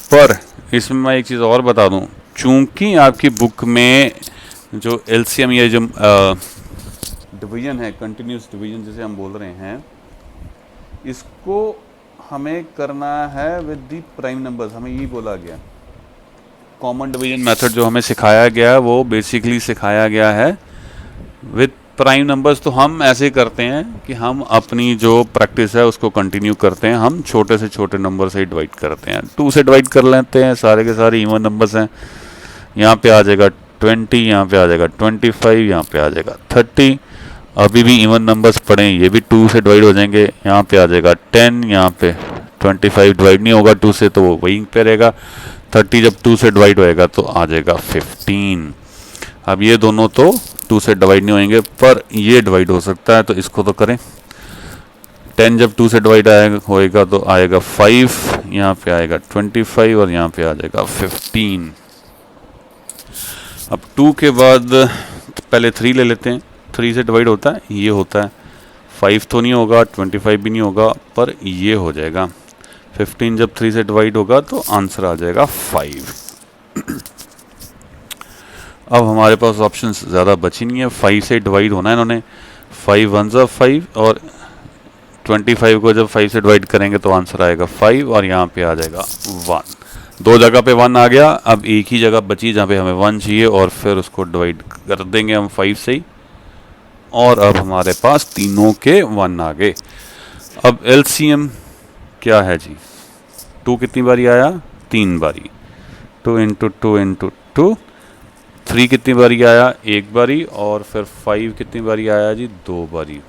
पर इसमें मैं एक चीज़ और बता दूँ, चूँकि आपकी बुक में जो एलसीएम या जो डिवीजन है, कंटिन्यूस डिवीजन जिसे हम बोल रहे हैं, इसको हमें करना है विद दी प्राइम नंबर्स। हमें यही बोला गया, कॉमन डिवीजन मेथड जो हमें सिखाया गया है वो बेसिकली सिखाया गया है विद प्राइम नंबर्स। तो हम ऐसे करते हैं कि हम अपनी जो प्रैक्टिस है उसको कंटिन्यू करते हैं, हम छोटे से छोटे नंबर से ही डिवाइड करते हैं। 2 से डिवाइड कर लेते हैं, सारे के सारे इवन नंबर्स हैं। यहाँ पे आ जाएगा 20, यहाँ पे आ जाएगा 25, यहाँ पे आ जाएगा 30 अभी भी इवन नंबर्स पढ़ें, ये भी 2 से डिवाइड हो जाएंगे, यहाँ पे आ जाएगा 10, यहाँ पे 25 डिवाइड नहीं होगा 2 से तो वो वहीं पे रहेगा। 30 जब 2 से डिवाइड होएगा तो आ जाएगा 15। अब ये दोनों तो 2 से डिवाइड नहीं होंगे, पर ये डिवाइड हो सकता है, तो इसको तो करें। 10 जब 2 से डिवाइड होएगा तो आएगा 5, यहाँ पे आएगा 25 और यहाँ पे आ जाएगा 15। अब 2 के बाद पहले 3 ले लेते हैं। 3 से डिवाइड होता है, ये होता है। 5 तो नहीं होगा, 25 भी नहीं होगा, पर ये हो जाएगा। 15 जब 3 से डिवाइड होगा तो आंसर आ जाएगा 5। अब हमारे पास ऑप्शंस ज़्यादा बची नहीं है। 5 से डिवाइड होना है इन्होंने। 5 1 ज़ा 5 और 25 को जब 5 से डिवाइड करेंगे तो आंसर आएगा 5 और यहाँ पे आ जाएगा 1। 2 जगह पे 1 आ गया। अब एक ही जगह बची जहाँ पे हमें 1 चाहिए और फिर उसको डिवाइड कर देंगे हम 5 से ही, और अब हमारे पास तीनों के 1 आ गए। अब एलसीएम क्या है जी? 2 कितनी बारी आया? 3 बारी। 2 इंटू 2 इंटू 2। 3 कितनी बारी आया? 1 बारी। और फिर 5 कितनी बारी आया जी? 2 बारी।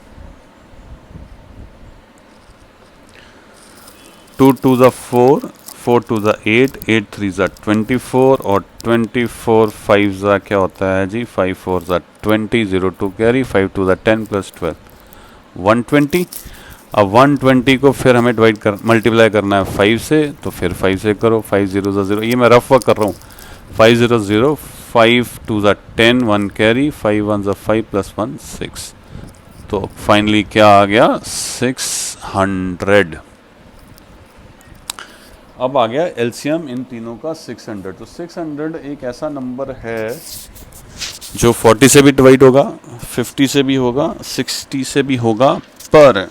2 2 ज़ा 4, 4 2 ज़ा 8, 8 3 ज़ा 24 और 24 5 ज़ा क्या होता है जी? 5 4 ज़ा 20, 0 2 कैरी, 5 2 ज़ा 10 प्लस 12 120। अब 120 को फिर हमें मल्टीप्लाई करना है 5 से, तो फिर 5 से करो। 5 0 ज़ा 0, ये मैं रफ वर्क कर रहा हूँ। 5 0 0, 5 2 ज़ा 10 1 कैरी, 5 1 ज़ा 5 प्लस 1 6। तो फाइनली क्या आ गया? 600। अब आ गया एलसीएम इन तीनों का 600। तो 600 एक ऐसा नंबर है जो 40 से भी डिवाइड होगा, 50 से भी होगा, 60 से भी होगा, पर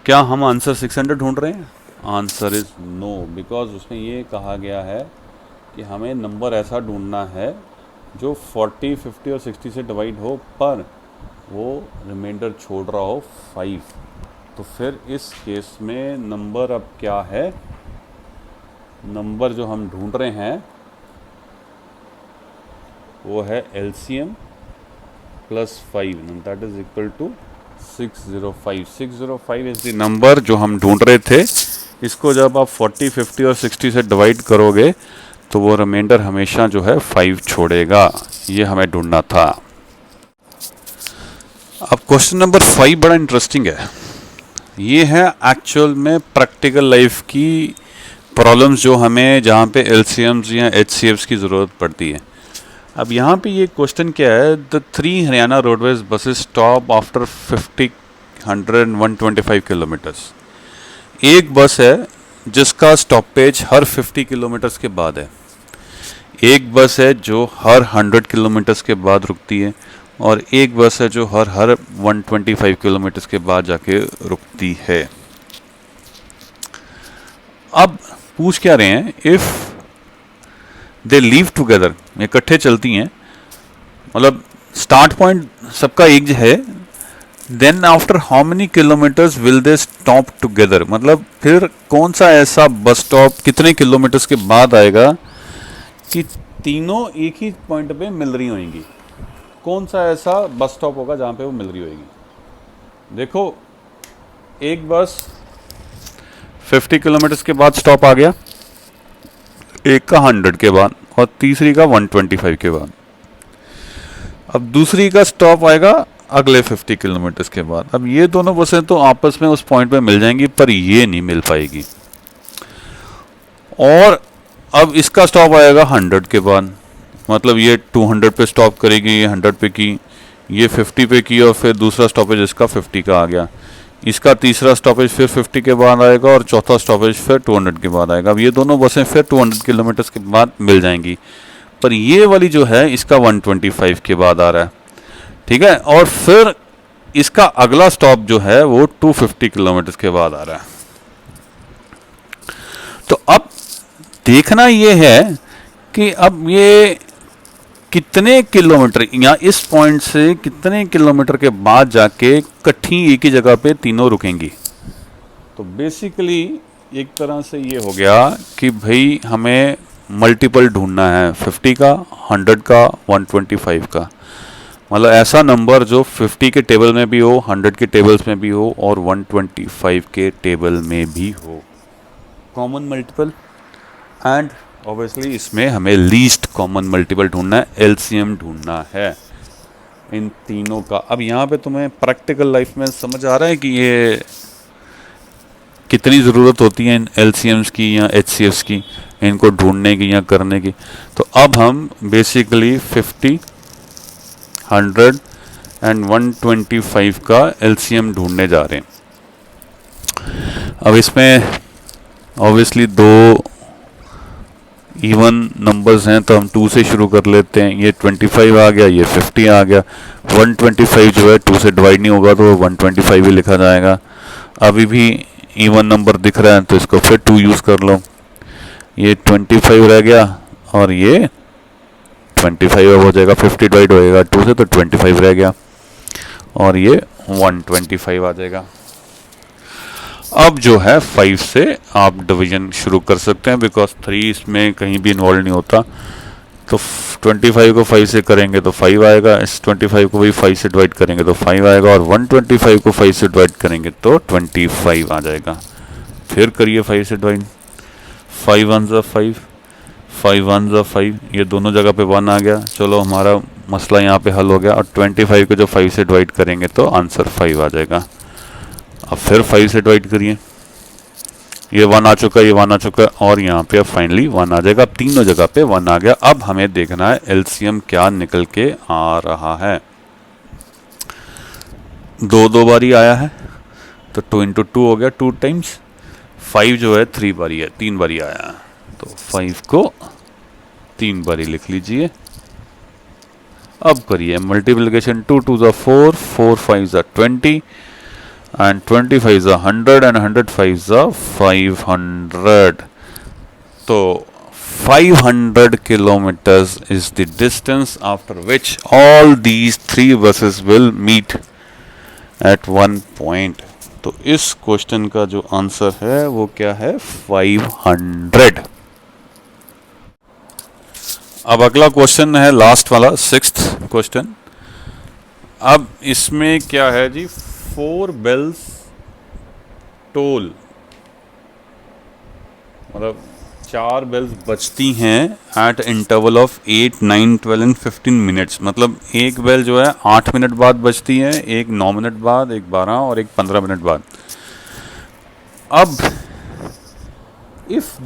क्या हम आंसर 600 ढूंढ रहे हैं? आंसर इज नो, बिकॉज उसमें ये कहा गया है कि हमें नंबर ऐसा ढूंढना है जो 40, 50 और 60 से डिवाइड हो, पर वो रिमाइंडर छोड़ रहा हो 5। तो फिर इस केस में नंबर अब क्या है? नंबर जो हम ढूंढ रहे हैं वो है LCM plus 5, that is equal to 605। 605 is the number जो हम ढूंढ रहे थे। इसको जब आप 40, 50 और 60 से डिवाइड करोगे तो वो रिमाइंडर हमेशा जो है 5 छोड़ेगा। ये हमें ढूंढना था। अब क्वेश्चन नंबर 5 बड़ा इंटरेस्टिंग है। ये है एक्चुअल में प्रैक्टिकल लाइफ की प्रॉब्लम्स जो हमें जहाँ पे LCMs या HCFs की ज़रूरत पड़ती है। अब यहाँ पे ये क्वेश्चन क्या है? The 3 Haryana roadways buses stop after 50, 100, 125 kilometres. एक बस है जिसका स्टॉपेज हर 50 किलोमीटर्स के बाद है। एक बस है जो हर 100 किलोमीटर्स के बाद रुकती है, और एक बस है जो हर 125 किलोमीटर्स के बाद जाके रुकती है। अब पूछ क्या रहे हैं? इफ़ दे लीव टुगेदर, इकट्ठे चलती हैं, मतलब स्टार्ट पॉइंट सबका एक है, then after how many kilometres will they stop together, मतलब फिर कौन सा ऐसा बस स्टॉप कितने किलोमीटर्स के बाद आएगा कि तीनों एक ही पॉइंट पे मिल रही होंगी? कौन सा ऐसा बस स्टॉप होगा जहाँ पे वो मिल रही होगी? देखो, एक बस 50 किलोमीटर्स के बाद स्टॉप आ गया, एक का 100 के बाद, और तीसरी का 125 के बाद। अब दूसरी का स्टॉप आएगा अगले 50 किलोमीटर्स के बाद। अब ये दोनों बसें तो आपस में उस पॉइंट पे मिल जाएंगी, पर ये नहीं मिल पाएगी। और अब इसका स्टॉप आएगा 100 के बाद, मतलब ये 200 पे स्टॉप करेगी, ये 100 पे की, ये 50 पे की, और फिर दूसरा स्टॉपेज इसका 50 का आ गया। इसका तीसरा स्टॉपेज फिर 50 के बाद आएगा, और चौथा स्टॉपेज फिर 200 के बाद आएगा। अब ये दोनों बसें फिर 200 किलोमीटर्स के बाद मिल जाएंगी, पर ये वाली जो है इसका 125 के बाद आ रहा है, ठीक है। और फिर इसका अगला स्टॉप जो है वो 250 किलोमीटर्स के बाद आ रहा है। तो अब देखना ये है कि अब ये कितने किलोमीटर, या इस पॉइंट से कितने किलोमीटर के बाद जाके इकट्ठी एक ही जगह पे तीनों रुकेंगी। तो बेसिकली एक तरह से ये हो गया कि भाई हमें मल्टीपल ढूंढना है, 50 का, 100 का, 125 का। मतलब ऐसा नंबर जो 50 के टेबल में भी हो, 100 के टेबल्स में भी हो और 125 के टेबल में भी हो। कॉमन मल्टीपल एंड ऑब्वियसली इसमें हमें लीस्ट कॉमन मल्टीपल ढूंढना है, एलसीएम ढूंढना है इन तीनों का। अब यहाँ पे तुम्हें प्रैक्टिकल लाइफ में समझ आ रहा है कि ये कितनी ज़रूरत होती है इन एलसीएम्स की या एचसीएफ्स की, इनको ढूंढने की या करने की। तो अब हम बेसिकली 50, 100 एंड 125 का एलसीएम ढूंढने जा रहे हैं। अब इसमें ऑब्वियसली दो इवन नंबर्स हैं तो हम 2 से शुरू कर लेते हैं। ये 25 आ गया, ये 50 आ गया। 125 जो है 2 से डिवाइड नहीं होगा तो 125 ही लिखा जाएगा। अभी भी इवन नंबर दिख रहा है तो इसको फिर 2 यूज़ कर लो। ये 25 रह गया और ये 25 हो जाएगा। 50 डिवाइड होएगा 2 से तो 25 रह गया और ये 125 आ जाएगा। अब जो है 5 से आप डिवीजन शुरू कर सकते हैं, बिकॉज 3 इसमें कहीं भी इन्वॉल्व नहीं होता। तो 25 को 5 से करेंगे तो 5 आएगा, इस 25 को भी 5 से डिवाइड करेंगे तो 5 आएगा और 125 को 5 से डिवाइड करेंगे तो 25 आ जाएगा। फिर करिए 5 से डिवाइड, 5 1 ज़ा 5, 5 1 ज़ा 5, ये दोनों जगह पे 1 आ गया। चलो हमारा मसला यहाँ पे हल हो गया। और 25 को जब 5 से डिवाइड करेंगे तो आंसर 5 आ जाएगा। अब फिर 5 से डिवाइड करिए, ये 1 आ चुका है, ये 1 आ चुका है और यहाँ पे अब फाइनली 1 आ जाएगा। अब तीनों जगह पे 1 आ गया। अब हमें देखना है एलसीएम क्या निकल के आ रहा है। 2 बारी आया है तो 2 इंटू 2 हो गया, 2 टाइम्स। 5 जो है 3 बारी है, 3 बारी आया है तो 5 को 3 बारी लिख लीजिए। अब करिए मल्टीप्लिकेशन, 2 2 ज़ा 4, 4 5 ज़ा 20 and 25 is 100 and 105 is 500. So 500 kilometers is the distance after which all these 3 buses will meet at one point. तो इस क्वेश्चन का जो आंसर है वो क्या है, 500। अब अगला क्वेश्चन है लास्ट वाला, 6th क्वेश्चन। अब इसमें क्या है जी, 4 बेल्स टोल, मतलब 4 बेल्स बजती हैं eight interval of 8, 9, 12 and 15 minutes. मतलब एक बेल जो है 8 मिनट बाद बजती है, एक 9 मिनट बाद, एक 12 और एक 15 मिनट बाद। अब if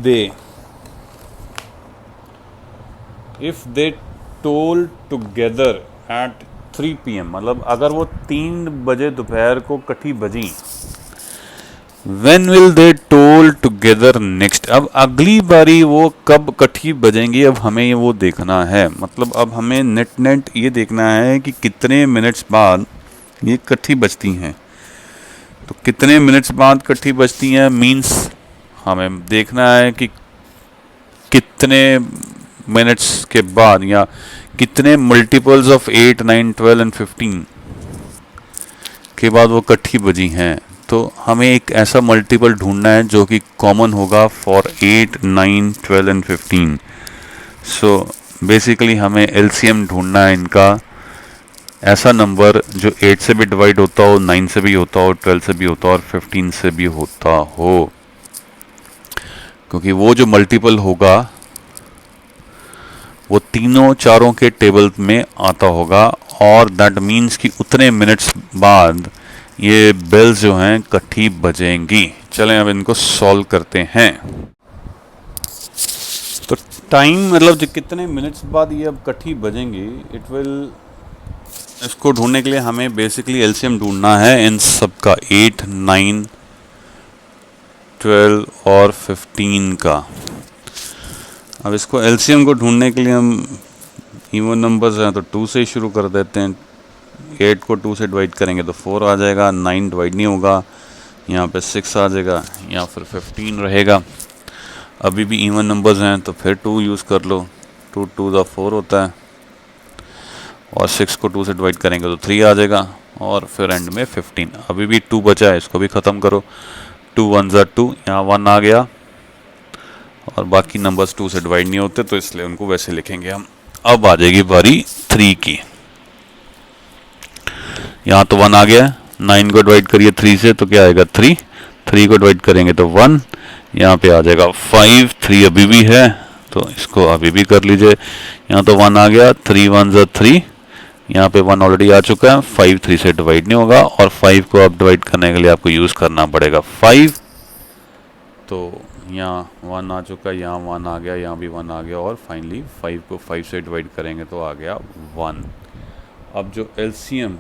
they toll together at 3 PM, मतलब अगर वो 3 बजे दोपहर को कठी बजी, When will they toll together next? अब अगली बारी वो कब कठी बजेंगी, अब हमें वो देखना है। मतलब अब हमें नेट ये देखना है कि कितने मिनट्स बाद ये कठी बजती हैं। तो कितने मिनट्स बाद कठी बजती हैं मीन्स हमें देखना है कि कितने मिनट्स के बाद या कितने मल्टीपल्स ऑफ 8, 9, 12 एंड 15 के बाद वो कट्ठी बजी हैं। तो हमें एक ऐसा मल्टीपल ढूंढना है जो कि कॉमन होगा फॉर 8, 9, 12 एंड 15। सो बेसिकली हमें एलसीएम ढूंढना है इनका, ऐसा नंबर जो 8 से भी डिवाइड होता हो, 9 से भी होता हो, 12 से भी होता हो और 15 से भी होता हो, क्योंकि वो जो मल्टीपल होगा वो तीनों चारों के टेबल में आता होगा और दैट मीन्स कि उतने मिनट्स बाद ये बेल्स जो हैं कट्ठी बजेंगी। चलें अब इनको सॉल्व करते हैं। तो टाइम मतलब जो कितने मिनट्स बाद ये अब कट्ठी बजेंगी, इट विल, इसको ढूंढने के लिए हमें बेसिकली एलसीएम ढूंढना है इन सब का, 8, 9, 12 और 15 का। अब इसको एलसीएम को ढूंढने के लिए हम इवन नंबर्स हैं तो 2 से शुरू कर देते हैं। 8 को 2 से डिवाइड करेंगे तो 4 आ जाएगा, 9 डिवाइड नहीं होगा, यहाँ पे 6 आ जाएगा या फिर 15 रहेगा। अभी भी इवन नंबर्स हैं तो फिर 2 यूज़ कर लो, 2 2 ज़ा 4 होता है और 6 को 2 से डिवाइड करेंगे तो 3 आ जाएगा और फिर एंड में 15। अभी भी 2 बचा है, इसको भी ख़त्म करो। 2 1 ज़ा 2, यहाँ 1 आ गया और बाकी नंबर्स 2 से डिवाइड नहीं होते तो इसलिए उनको वैसे लिखेंगे हम। अब आ जाएगी बारी 3 की। यहाँ तो 1 आ गया है, 9 को डिवाइड करिए 3 से तो क्या आएगा 3, 3 को डिवाइड करेंगे तो 1, यहाँ पे आ जाएगा 5, 3 अभी भी है तो इसको अभी भी कर लीजिए। यहाँ तो 1 आ गया, 3 1 ज़ा 3, यहाँ पे 1 ऑलरेडी आ चुका है, 5 3 से डिवाइड नहीं होगा और 5 को अब डिवाइड करने के लिए आपको यूज़ करना पड़ेगा 5। तो यहाँ 1 आ चुका है, यहाँ 1 आ गया, यहाँ भी 1 आ गया और फाइनली 5 को 5 से डिवाइड करेंगे तो आ गया 1। अब जो एलसीएम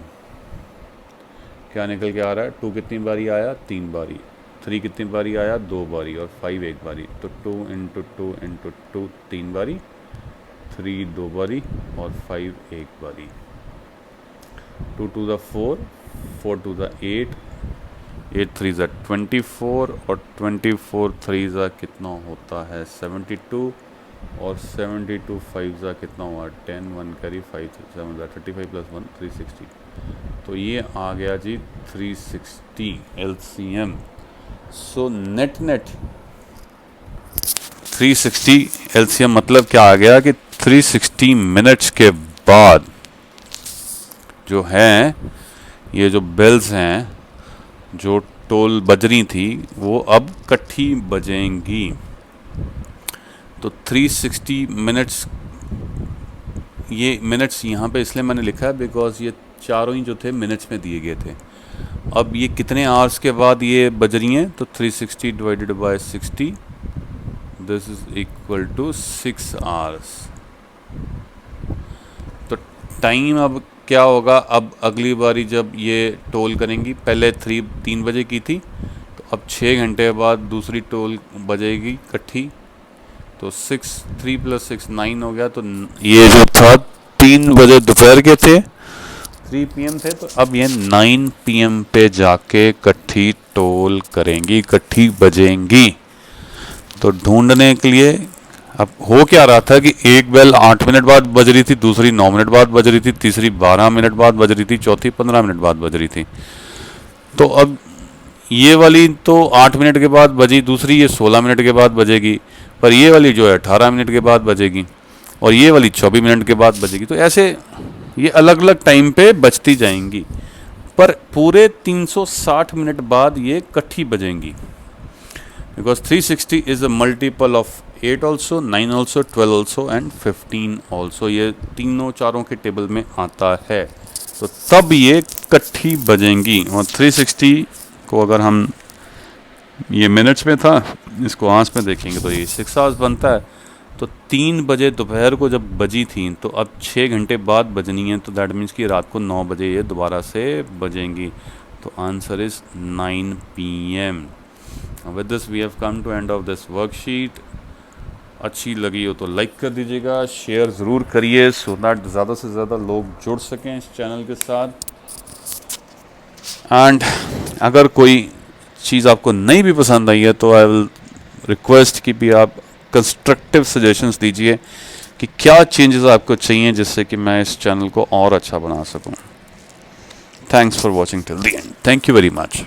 क्या निकल के आ रहा है, 2 कितनी बारी आया, 3 बारी, 3 कितनी बारी आया, 2 बारी और 5 एक बारी, तो 2 इंटू 2 इंटू 2 3 बारी, 3 2 बारी और 5 एक बारी। 2 2 ज़ा 4, 4 2 ज़ा 8, 8 3 ज़ा 24 और 24 3 ज़ा कितना होता है 72 और 72 5 ज़ा कितना हुआ 10, 1 करी 5 7 ज़ा 35 प्लस 1 360। तो ये आ गया जी 360 LCM। सो नेट 360 LCM मतलब क्या आ गया कि 360 मिनट्स के बाद जो है ये जो बेल्स हैं जो टोल बज रही थी वो अब इकट्ठी बजेंगी। तो 360 मिनट्स, ये मिनट्स यहाँ पे इसलिए मैंने लिखा है बिकॉज ये चारों ही जो थे मिनट्स में दिए गए थे। अब ये कितने आवर्स के बाद ये बज रही हैं, तो 360 divided by 60 this is equal to 6 hours. तो टाइम अब क्या होगा, अब अगली बारी जब ये टोल करेंगी, पहले 3 बजे की थी तो अब 6 घंटे बाद दूसरी टोल बजेगी इकट्ठी, तो 6 3 + 6 9 हो गया। तो ये जो था 3 बजे दोपहर के थे, 3 PM थे, तो अब ये 9 PM पे जाके इकट्ठी टोल करेंगी, इकट्ठी बजेंगी। तो ढूंढने के लिए अब हो क्या रहा था कि एक बेल 8 मिनट बाद बज रही थी, दूसरी 9 मिनट बाद बज रही थी, तीसरी 12 मिनट बाद बज रही थी, चौथी 15 मिनट बाद बज रही थी। तो अब ये वाली तो 8 मिनट के बाद बजी, दूसरी ये 16 मिनट के बाद बजेगी, पर ये वाली जो है 18 मिनट के बाद बजेगी और ये वाली 24 मिनट के बाद बजेगी। तो ऐसे ये अलग अलग टाइम पे बजती जाएंगी, पर पूरे 360 मिनट बाद ये इकट्ठी बजेंगी। Because 360 is a multiple of 8 also, 9 also, 12 also and 15 also. ये तीनों चारों के टेबल में आता है, तो तब ये इकट्ठी बजेंगी। और 360 को अगर हम, ये मिनट्स में था, इसको आवर्स में देखेंगे तो ये 6 आवर्स बनता है। तो 3 बजे दोपहर को जब बजी थी तो अब 6 घंटे बाद बजनी है, तो दैट मीन्स कि रात को 9 बजे ये दोबारा से बजेंगी। तो answer is 9 PM। With this we have come to end of this worksheet. अच्छी लगी हो तो लाइक कर दीजिएगा, शेयर ज़रूर करिए सो दैट ज़्यादा से ज़्यादा लोग जुड़ सकें इस चैनल के साथ। एंड अगर कोई चीज़ आपको नहीं भी पसंद आई है तो आई विल रिक्वेस्ट कि भी आप कंस्ट्रक्टिव सजेशंस दीजिए कि क्या चेंजेस आपको चाहिए जिससे कि मैं इस चैनल को और अच्छा बना सकूं। Thanks for watching till the end. Thank you very much.